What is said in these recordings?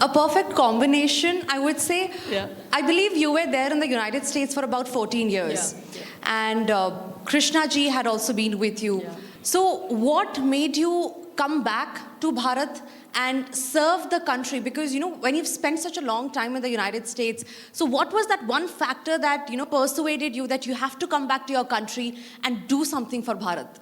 A perfect combination, I would say. Yeah. I believe you were there in the United States for about 14 years. Yeah. And Krishna ji had also been with you. Yeah. So what made you come back to Bharat and serve the country? Because, when you've spent such a long time in the United States, so what was that one factor that, persuaded you that you have to come back to your country and do something for Bharat?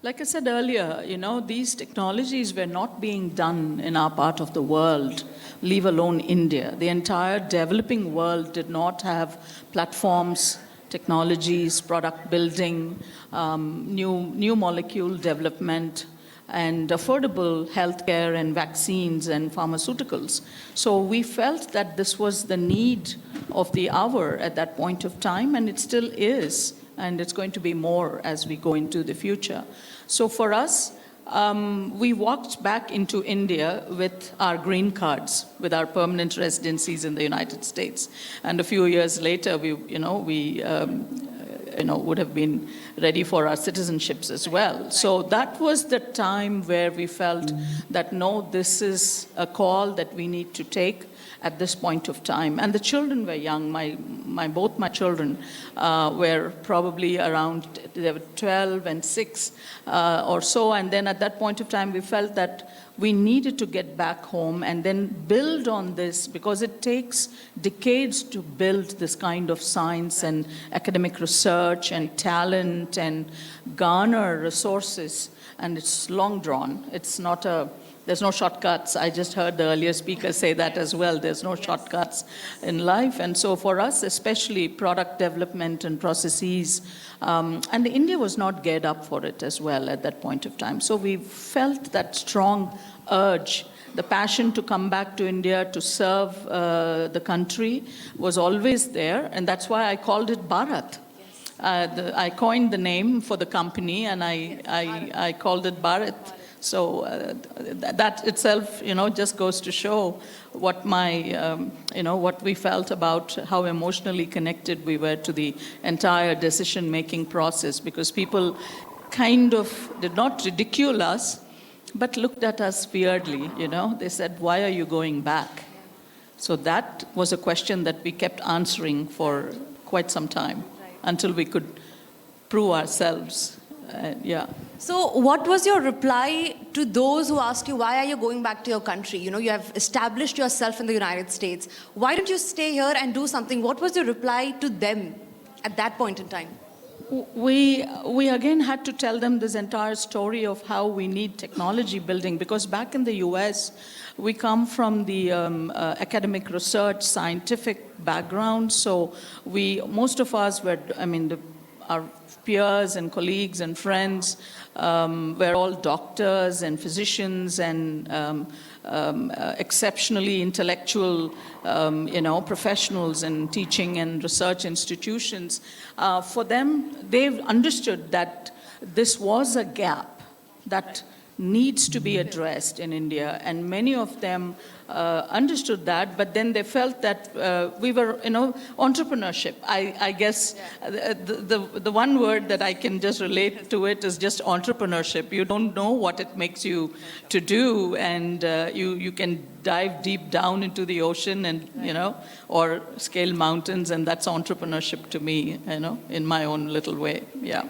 Like I said earlier, these technologies were not being done in our part of the world, leave alone India. The entire developing world did not have platforms, technologies, product building, new molecule development, and affordable healthcare and vaccines and pharmaceuticals. So we felt that this was the need of the hour at that point of time, and it still is, and it's going to be more as we go into the future. So for us, we walked back into India with our green cards, with our permanent residencies in the United States. And a few years later, we would have been ready for our citizenships as well. So that was the time where we felt that, no, this is a call that we need to take at this point of time. And the children were young. Both my children were probably around, they were 12 and 6 or so. And then at that point of time, we felt that we needed to get back home and then build on this, because it takes decades to build this kind of science and academic research and talent and garner resources. And it's long drawn. It's not there's no shortcuts. I just heard the earlier speaker say that as well. There's no shortcuts in life. And so for us, especially product development and processes, and India was not geared up for it as well at that point of time. So we felt that strong urge. The passion to come back to India to serve the country was always there. And that's why I called it Bharat. I coined the name for the company, and I called it Bharat. So that itself, just goes to show what what we felt about how emotionally connected we were to the entire decision-making process, because people kind of did not ridicule us, but looked at us weirdly, They said, "Why are you going back?" So that was a question that we kept answering for quite some time, until we could prove ourselves. So what was your reply to those who asked you, why are you going back to your country? You have established yourself in the United States. Why don't you stay here and do something? What was your reply to them at that point in time? We again had to tell them this entire story of how we need technology building, because back in the US, we come from the academic research, scientific background. So most of us were, our peers and colleagues and friends were all doctors and physicians and exceptionally intellectual, professionals in teaching and research institutions. For them, they've understood that this was a gap that needs to be addressed in India, and many of them understood that, but then they felt that we were, entrepreneurship. I guess the one word that I can just relate to it is just entrepreneurship. You don't know what it makes you to do, and you can dive deep down into the ocean and, or scale mountains, and that's entrepreneurship to me, in my own little way. Yeah.